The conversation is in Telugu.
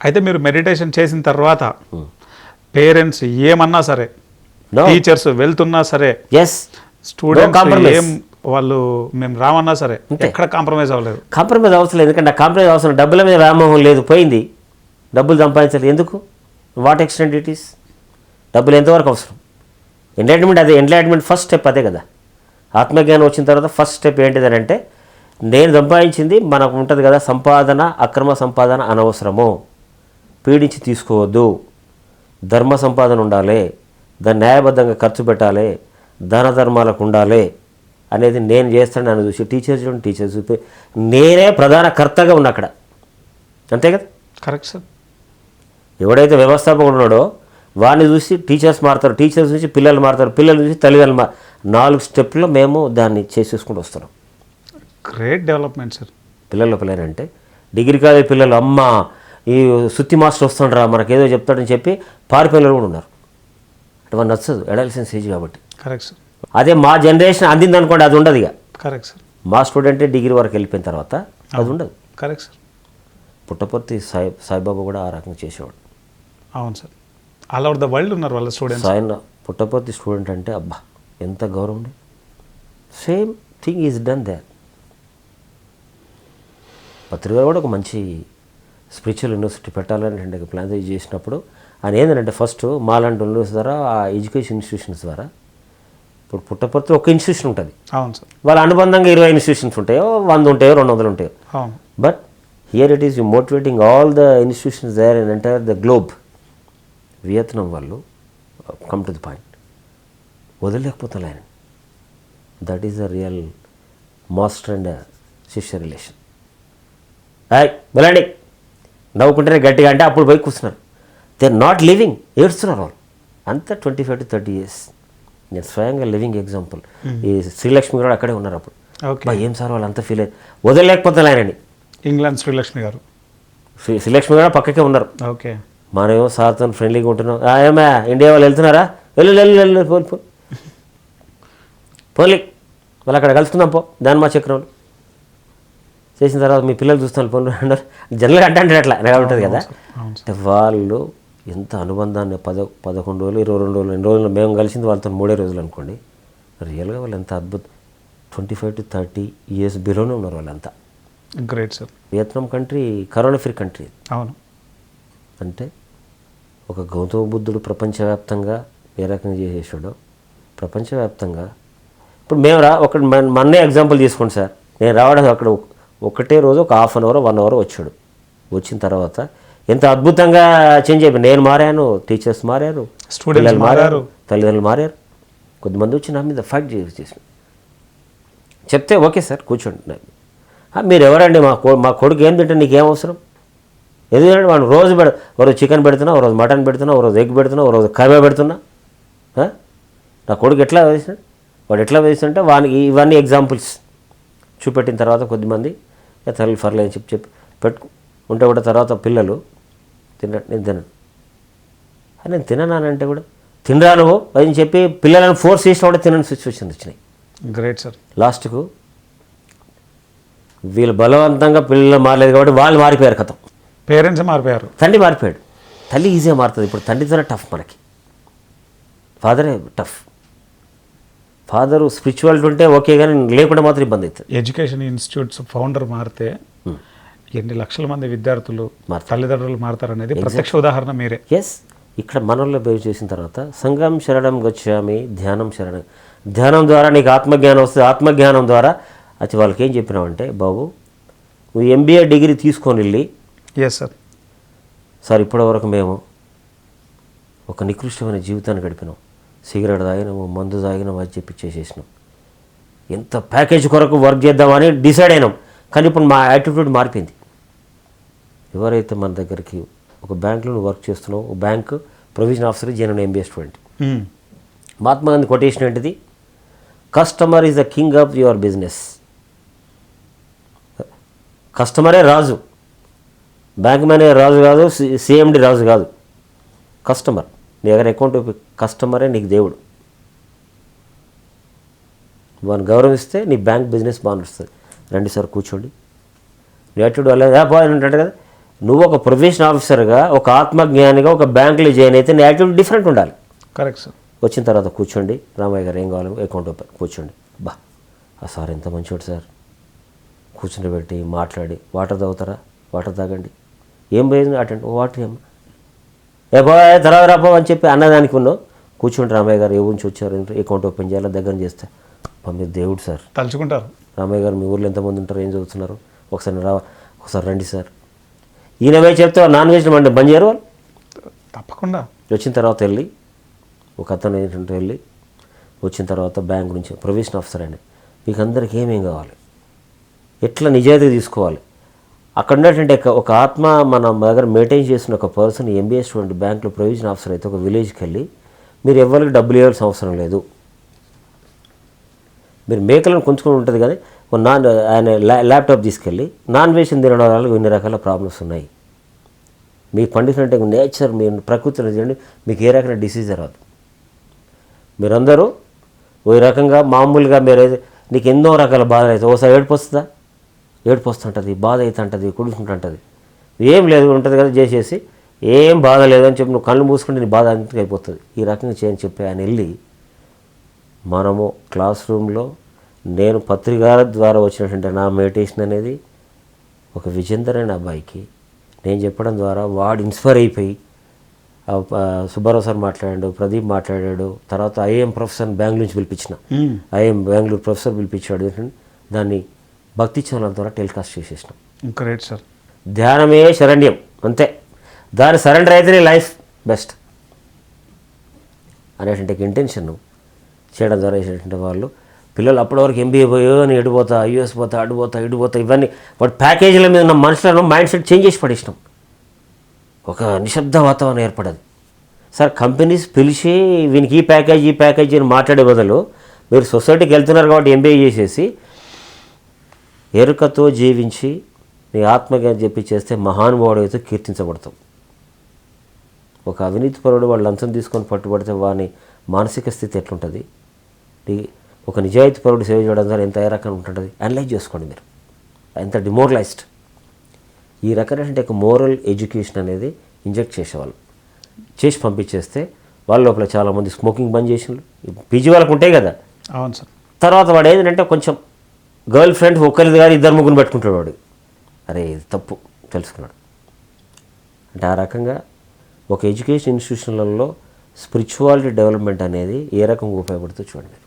అయితే మీరు మెడిటేషన్ చేసిన తర్వాత పేరెంట్స్ ఏమన్నా సరే, టీచర్స్ వెళ్తున్నా సరే, స్టూడెంట్స్ ఏం వాళ్ళు మేము రామన్నా సరే ఎక్కడ కాంప్రమైజ్ అవ్వలేదు. కాంప్రమైజ్ అవసరం లేదు, ఎందుకంటే కాంప్రమైజ్ అవసరం, డబ్బుల మీద వ్యామోహం లేదు, పోయింది. డబ్బులు సంపాదించాలి ఎందుకు, వాట్ ఎక్స్టెంట్ ఇట్ ఈస్, డబ్బులు ఎంతవరకు అవసరం. ఎంలైట్మెంట్ అదే, ఎంలైట్మెంట్ ఫస్ట్ స్టెప్ అదే కదా. ఆత్మజ్ఞానం వచ్చిన తర్వాత ఫస్ట్ స్టెప్ ఏంటిదని అంటే, నేను సంపాదించింది మనకు ఉంటుంది కదా, సంపాదన అక్రమ సంపాదన అనవసరము, పీడించి తీసుకోవద్దు, ధర్మ సంపాదన ఉండాలి, దాన్ని న్యాయబద్ధంగా ఖర్చు పెట్టాలి, దాన ధర్మాలకు ఉండాలి అనేది నేను చేస్తాను. నన్ను చూసి టీచర్స్ చూడండి, టీచర్స్ చూపి నేనే ప్రధాన కర్తగా ఉన్నా అక్కడ, అంతే కదా. Correct sir. ఎవడైతే వ్యవస్థాపకుడు ఉన్నాడో వాడిని చూసి టీచర్స్ మారుతారు, టీచర్స్ నుంచి పిల్లలు మారుతారు, పిల్లలు చూసి తల్లిదండ్రులు 4 స్టెప్లో మేము దాన్ని చేసేసుకుంటూ వస్తున్నాం. Great development sir. పిల్లల పిల్లలంటే డిగ్రీ కాలేజ్ పిల్లలు, అమ్మ ఈ సుత్తి మాస్టర్ వస్తుండ్రా మనకేదో చెప్తాడని చెప్పి పిల్లలు కూడా ఉన్నారు. అంటే మనకు నచ్చదు, అడల్సెన్స్ ఏజ్ కాబట్టి. Correct sir. అదే మా జనరేషన్ అందింది అనుకోండి, అది ఉండదు ఇక. Correct sir. మా స్టూడెంటే డిగ్రీ వరకు వెళ్ళిపోయిన తర్వాత అది ఉండదు. Correct sir. పుట్టపర్తి సాయిబాబా కూడా ఆ రకంగా చేసేవాడు. అవును sir. All over the world ఉన్నారు వాళ్ళ స్టూడెంట్స్. పుట్టపర్తి స్టూడెంట్ అంటే అబ్బా ఎంత గౌరవం. Same thing is done there. పత్రిక కూడా ఒక మంచి స్పిరిచువల్ యూనివర్సిటీ పెట్టాలని ప్లాన్ చేసినప్పుడు ఆయన ఏంటంటే ఫస్ట్ మాలాంటి యూనివర్సిటీ ద్వారా, ఆ ఎడ్యుకేషన్ ఇన్స్టిట్యూషన్స్ ద్వారా, ఇప్పుడు పుట్టపర్తి ఒక ఇన్స్టిట్యూషన్ ఉంటుంది. అవును సార్. వాళ్ళ అనుబంధంగా 20 ఇన్స్టిట్యూషన్స్ ఉంటాయో, 100 ఉంటాయో, 200 ఉంటాయో. But here it is you motivating all the institutions there in entire the globe. Vietnam వాళ్ళు కమ్ టు ది పాయింట్, వదలలేకపోతాను ఆయన. That is the real master and shishya relation. వెళ్ళండి నవ్వుకుంటేనే గట్టిగా అంటే అప్పుడు పోయి కూర్చున్నారు. దే ఆర్ నాట్ లివింగ్, ఏడుస్తున్నారు వాళ్ళు అంతా. 25 to 30 years. నేను స్వయంగా లివింగ్ ఎగ్జాంపుల్. ఈ శ్రీలక్ష్మి కూడా అక్కడే ఉన్నారు అప్పుడు. ఏం సార్ వాళ్ళు అంతా ఫీల్ అయ్యి వదలలేకపోతాను ఆయనని. ఇంగ్లాండ్ శ్రీలక్ష్మి గారు, శ్రీలక్ష్మి కూడా పక్కకే ఉన్నారు. ఓకే. మనమేమో సార్తో ఫ్రెండ్లీగా ఉంటున్నాం. ఏమా ఇండియా వాళ్ళు వెళ్తున్నారా, వెళ్ళు పోలీ వాళ్ళు అక్కడ కలుసుకుందాం పో, దానిమా చక్రంలో చేసిన తర్వాత మీ పిల్లలు చూస్తాను ఫోన్లో అన్నారు. జనరల్గా అంటే అట్లా ఉంటుంది కదా. అంటే వాళ్ళు ఎంత అనుబంధాన్ని 11 రోజులు, 22 రోజులు, 2 రోజులు మేము కలిసింది వాళ్ళతో 3 రోజులు అనుకోండి. రియల్గా వాళ్ళు ఎంత అద్భుతం. 25 to 30 years బిలోనే ఉన్నారు వాళ్ళంతా. Great sir. Vietnam country corona free country. అవును. అంటే ఒక గౌతమ బుద్ధుడు ప్రపంచవ్యాప్తంగా ఏ రకంగా చేసేసాడో, ప్రపంచవ్యాప్తంగా ఇప్పుడు మేము మొన్నే ఎగ్జాంపుల్ తీసుకోండి సార్. నేను రావడం అక్కడ ఒకటే రోజు ఒక 1/2 hour 1 hour వచ్చాడు. వచ్చిన తర్వాత ఎంత అద్భుతంగా చేంజ్ అయిపోయింది. నేను మారాను, టీచర్స్ మారారు, స్టూడెంట్స్ మారారు, తల్లిదండ్రులు మారారు. కొద్దిమంది వచ్చి నా మీద ఫైట్ చేసి చెప్తే ఓకే సార్ కూర్చోండి, మీరు ఎవరండి, మా కొడుకు ఏం తింటే నీకేం అవసరం, ఎందుకంటే వాడు రోజు ఒకరోజు చికెన్ పెడుతున్నా, ఒకరోజు మటన్ పెడుతున్నా, ఒకరోజు ఎగ్ పెడుతున్నా, ఒకరోజు కర్రీ పెడుతున్నా. నా కొడుకు ఎట్లా వేసినాడు, వాడు ఎట్లా వేసినంటే వానికి ఇవన్నీ ఎగ్జాంపుల్స్ చూపెట్టిన తర్వాత కొద్దిమంది తల్లి ఫర్లే అని చెప్పి పెట్టు ఉంటే కూడా తర్వాత పిల్లలు నేను తిననానంటే కూడా తినరా నువ్వు అని చెప్పి పిల్లలను ఫోర్స్ చేసిన కూడా తినని సిచ్యువేషన్ వచ్చినాయి. Great sir. లాస్ట్కు వీళ్ళు బలవంతంగా పిల్లలు మారలేదు కాబట్టి వాళ్ళు మారిపోయారు. కథం పేరెంట్స్ మారిపోయారు, తండ్రి మారిపోయాడు. తల్లి ఈజీగా మారుతుంది. ఇప్పుడు తండ్రితోనే టఫ్, మనకి ఫాదరే టఫ్. ఫాదరు స్పిరిచువాలిటీ ఉంటే ఓకే, కానీ లేకుండా మాత్రం ఇబ్బంది అవుతుంది. ఎడ్యుకేషన్ ఇన్స్టిట్యూట్స్ ఫౌండర్ మారితే ఎన్ని లక్షల మంది విద్యార్థులు, తల్లిదండ్రులు మారుతారనేది ప్రత్యక్ష ఉదాహరణ మీరే. ఎస్. ఇక్కడ మనలో బేస్ చేసిన తర్వాత సంఘం శరణం గచ్చామి, ధ్యానం శరణం. ధ్యానం ద్వారా నీకు ఆత్మజ్ఞానం వస్తుంది. ఆత్మజ్ఞానం ద్వారా అది వాళ్ళకి ఏం చెప్పినామంటే, బాబు నువ్వు MBA డిగ్రీ తీసుకొని వెళ్ళి, ఎస్ సార్, సార్ ఇప్పటివరకు మేము ఒక నికృష్టమైన జీవితాన్ని గడిపినాం, సిగరెట్ తాగినాము, మందు తాగినాము అని చెప్పి చేసేసినాం, ఎంత ప్యాకేజ్ కొరకు వర్క్ చేద్దామని డిసైడ్ అయినాం. కానీ ఇప్పుడు మా యాటిట్యూడ్ మారిపోయింది. ఎవరైతే మన దగ్గరికి ఒక బ్యాంకులో నువ్వు వర్క్ చేస్తున్నావు, ఒక bank provision officer, general MBA student. Mahatma Gandhi quotation ఏంటిది, customer is the king of your business. కస్టమరే రాజు, బ్యాంక్ మేనేజర్ రాజు కాదు, CMD రాజు కాదు, కస్టమర్. నీ దగ్గర అకౌంట్ కస్టమరే నీకు దేవుడు. వాడిని గౌరవిస్తే నీ బ్యాంక్ బిజినెస్ బాగా నడుస్తుంది. రండి సార్ కూర్చోండి. నీ యాటిట్యూడ్ వల్ల బాగా అంటే కదా, నువ్వు ఒక ప్రొఫెషనల్ ఆఫీసర్గా, ఒక ఆత్మజ్ఞానిగా ఒక బ్యాంకులో జాయిన్ అయితే నీ యాటిట్యూడ్ డిఫరెంట్ ఉండాలి. Correct sir. వచ్చిన తర్వాత కూర్చోండి, రామయ్య గారు ఏం కావాలి, అకౌంట్ ఓపెన్, కూర్చోండి. బా ఆ సార్ ఎంత మంచివాడు సార్, కూర్చుని పెట్టి మాట్లాడి, వాటర్ తాగుతారా, వాటర్ తాగండి, ఏం పోయింది అటెండ్, వాటర్ ఏమో ఏ బాయ్ తర్వాత రాపో అని చెప్పి అన్నదానికి ఉన్నావు. కూర్చోండి రామయ్య గారు ఏ ఊరించి వచ్చారు, అకౌంట్ ఓపెన్ చేయాలి, దగ్గర చేస్తే మీరు దేవుడు సార్ తలుచుకుంటారు. రామయ్య గారు మీ ఊర్లో ఎంతమంది ఉంటారు, ఏం చదువుతున్నారు, ఒకసారి రండి సార్. ఈయన పోయి చెప్తే నాన్ వెజ్ మండి బంద్ చేయరు వాళ్ళు. తప్పకుండా. వచ్చిన తర్వాత వెళ్ళి ఒక అతను ఏంటంటే వెళ్ళి వచ్చిన తర్వాత బ్యాంక్ నుంచి ప్రొవిజన్ ఆఫీసర్ అండి, మీకు అందరికి ఏమేం కావాలి, ఎట్లా నిజాయితీ తీసుకోవాలి. అక్కడ ఉన్నటువంటి ఒక ఆత్మ మన దగ్గర మెయింటైన్ చేసిన ఒక పర్సన్ ఎంబీఏ స్టూడెంట్ బ్యాంకులో ప్రొవిజన్ ఆఫీసర్ అయితే ఒక విలేజ్కి వెళ్ళి మీరు ఎవరికి డబ్బులు ఇవ్వాల్సిన అవసరం లేదు, మీరు మేకలను కొంచుకొని ఉంటుంది కానీ ఆయన ల్యాప్టాప్ తీసుకెళ్ళి నాన్ వెజ్ తినడం వల్ల ఇన్ని రకాల ప్రాబ్లమ్స్ ఉన్నాయి. మీ కండిషన్ అంటే నేచర్, మీ ప్రకృతిలో చేయండి, మీకు ఏ రకమైన డిసీజ్ రాదు. మీరందరూ ఓ రకంగా మామూలుగా నీకు ఎన్నో రకాల బాధలు అవుతాయి. ఒకసారి ఏడుపు వస్తుంటుంది, బాధ అవుతుంటుంది, కుడుకుంటుంటుంది, ఏం లేదు ఉంటుంది కదా చేసేసి ఏం బాధ లేదని చెప్పి నువ్వు కళ్ళు మూసుకుంటే నీ బాధ అంతగా అయిపోతుంది. ఈ రకంగా చేయని చెప్పి ఆయన వెళ్ళి మనము క్లాస్ రూమ్లో నేను పత్రికల ద్వారా వచ్చినటువంటి నా మెడిటేషన్ అనేది ఒక విజేందర్ అనే అబ్బాయికి నేను చెప్పడం ద్వారా వాడు ఇన్స్పైర్ అయిపోయి సుబ్బారావు సార్ మాట్లాడాడు, ప్రదీప్ మాట్లాడాడు, తర్వాత ఐఏఎం ప్రొఫెసర్ బెంగళూరు నుంచి పిలిపించిన ఐఏఎం బెంగళూరు ప్రొఫెసర్ పిలిపించాడు. దాన్ని భక్తి ఛానల్ ద్వారా టెలికాస్ట్ చేసేసినాం. Great sir. ధ్యానమే శరణ్యం, అంతే, దాని సరెండర్ అయితేనే లైఫ్ బెస్ట్ అనేటువంటి ఇంటెన్షన్ చేయడం ద్వారా వేసేటువంటి వాళ్ళు పిల్లలు అప్పటి వరకు ఎంబీఏ పోయో అని ఎడిపోతా, యూఎస్ పోతా, అడిపోతా, ఇడిపోతా, ఇవన్నీ వాటి ప్యాకేజీల మీద ఉన్న మనుషులను మైండ్ సెట్ చేంజ్ చేసి పడేసినాం. ఒక నిశ్శబ్ద వాతావరణం ఏర్పడదు సార్. కంపెనీస్ పిలిచి వీనికి ఈ ప్యాకేజీ అని మాట్లాడే బదులు మీరు సొసైటీకి వెళ్తున్నారు కాబట్టి ఎంబీఏ చేసేసి ఎరుకతో జీవించి నీ ఆత్మజ్ఞానం చెప్పి చేస్తే మహానుభావుడు అయితే కీర్తించబడతాం. ఒక అవినీతి పరుడు వాళ్ళు లంచం తీసుకొని పట్టుబడితే వాని మానసిక స్థితి ఎట్లుంటుంది, ఒక నిజాయితీ పరుడు సేవ చేయడం ద్వారా ఎంత ఏ రకంగా ఉంటుంటుంది అనలైజ్ చేసుకోండి. మీరు ఎంత డిమోరలైజ్డ్. ఈ రకమైన ఒక మోరల్ ఎడ్యుకేషన్ అనేది ఇంజెక్ట్ చేసేవాళ్ళు చేసి పంపించేస్తే వాళ్ళ లోపల చాలామంది స్మోకింగ్ బంద్ చేసినారు. పీజీ వాళ్ళకు ఉంటాయి కదా. అవును సార్. తర్వాత వాడు ఏంటంటే కొంచెం గర్ల్ ఫ్రెండ్ ఒక్కరిది కానీ ఇద్దరు ముగ్గురు పెట్టుకుంటాడు వాడు. అరే ఇది తప్పు తెలుసుకున్నాడు. అంటే ఆ రకంగా ఒక ఎడ్యుకేషన్ ఇన్స్టిట్యూషన్లలో స్పిరిచువాలిటీ డెవలప్మెంట్ అనేది ఏ రకంగా ఉపయోగపడుతుందో చూడండి.